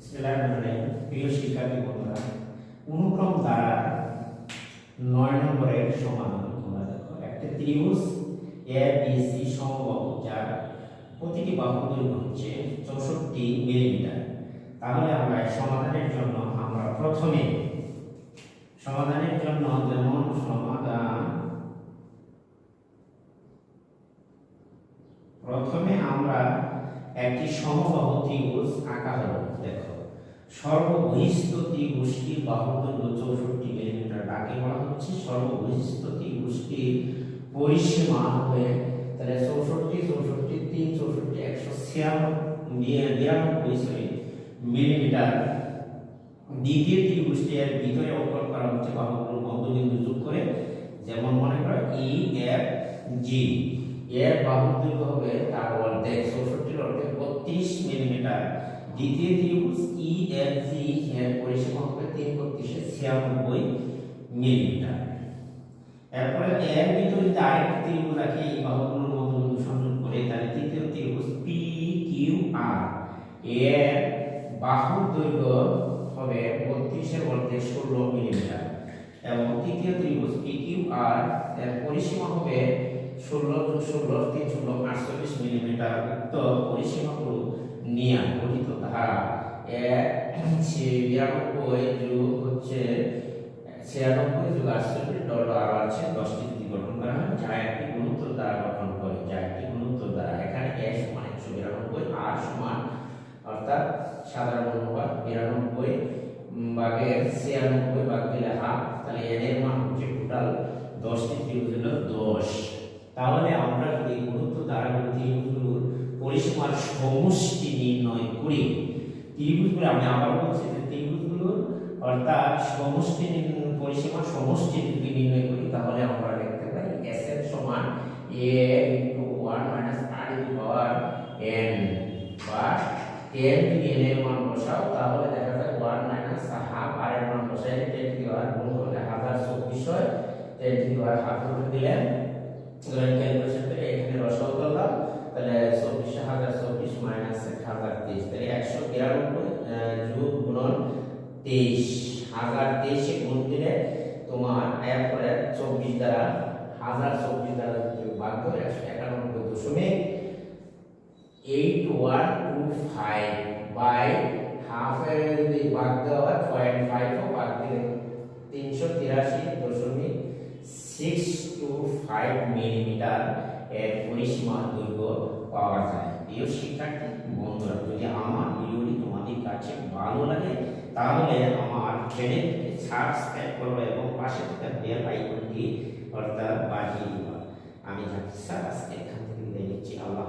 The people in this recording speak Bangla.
প্রিয় শিক্ষার্থী বন্ধুরা, অনুক্রম দ্বারা ৯ নম্বরের সমাধান তোমরা দেখো। একটা ত্রিভুজ এ বি সি সমবাহু, যার প্রতিটি বাহুর দৈর্ঘ্য হচ্ছে ৬৪ মিলিমিটার। তাহলে আমরা সমাধানের জন্য প্রথমে আমরা একটি সমবাহু ত্রিভুজ আঁকা হলো। দেখো, সর্ববহিঃস্থ ত্রিভুজটির বাহুর দৈর্ঘ্য ৬৪ মিলিমিটার। ডাকে বলা হচ্ছে সর্ববহিঃস্থ ত্রিভুজটির পরিসীমা হবে, তাহলে ৬৪ ৬৪ ৩ ৬৪ ১৯২ মিলিমিটার। দ্বিতীয় ত্রিভুজটি এর ভিতরে অঙ্কন করা হচ্ছে বাহুগুলোর মধ্যবিন্দু যোগ করে। যেমন মনে করো ই এফ জি, এর বাহুর দৈর্ঘ্য হবে তার অর্ধেক, ৬৪ অর্ধেক ৩২ মিলিমিটার। দ্বিতীয় ত্রিভুজ ই এফ জি এর পরিসীমা হবে ৩ ৩ মিলিমিটার। এরপরে এর ভিতরে যদি আরেকটি ত্রিভুজ আছে, এই বাহুগুলোর মধ্যবিন্দু সংযোগ করে, তাহলে তৃতীয় ত্রিভুজ পি কিউ আর, এর বাহুর দৈর্ঘ্য হবে ৩২ এর অর্ধেক ১৬ মিলিমিটার। এবং তৃতীয় ত্রিভুজ পি কিউ আর এর পরিসীমা হবে ১৬ + ১৬ ৩ = ৪৮ মিলিমিটার। উক্ত পরিসীমাগুলো নিয়ে গঠিত ধারা ৯৬ যোগ হচ্ছে ৯৬ যোগ ৪৮ ডট আর আছে ১০টি যদি গঠন করা হয়, যা একটি গুণোত্তর দ্বারা গঠন করে। এখানে এ সমান ১৯২ আর সমান, অর্থাৎ সাধারণ অনুপাত ৯২ ভাগের ৯৬ ভাগ দিলে হাফ, তাহলে এন এর মান হচ্ছে টোটাল ১০টি ত্রিভুজ হলো ১০। তাহলে আমরা যদি গুণোত্তর দ্বারা ত্রিভুজগুলোর পরিসীমার সমষ্টি নির্ণয় করি, ত্রিভুজগুলো আমি আবার বলছি যে ত্রিভুজগুলোর অর্থাৎ পরিসীমার সমষ্টি যদি নির্ণয় করি, তাহলে আমরা লিখতে পারি s এর সমান a * 1 - r ^ n, বা n যদি n এর মান বসাও, তাহলে দেখা যায় 1 - হাফ, r এর মান বসাইলে 10 গুণ করলে 1024 হয়। 10 হাফ করে দিলে ক্যালকুলেশন করে এখানে রসাও করলাম, তাহলে ২৪,০২৪ - ১,০২৩, তাহলে ১৯২ যোগ গুণন ২৩, ১০২৩ এ গুণ দিলে তোমার এরপরে ২৪ দ্বারা ১০২৪ দ্বারা ভাগ করে ১৯১.৮১25 বাই হাফ এর যদি ভাগ দেওয়া হয় 0.5 ভাগ দিলে ৩৮৩.625 মিলিমিটার এর পরিসীমা দৈর্ঘ্য পাওয়া যায়। প্রিয় শিক্ষার্থী বন্ধুরা, যদি আমার ভিডিওটি তোমাদের কাছে ভালো লাগে, তাহলে আমার চ্যানেলটি সাবস্ক্রাইব করো এবং পাশে থাকা বেল আইকনটি অর্থাৎ বাজিয়ে দিবা। আমি আজকে এখান থেকে বিদায় নিচ্ছি। আল্লাহ।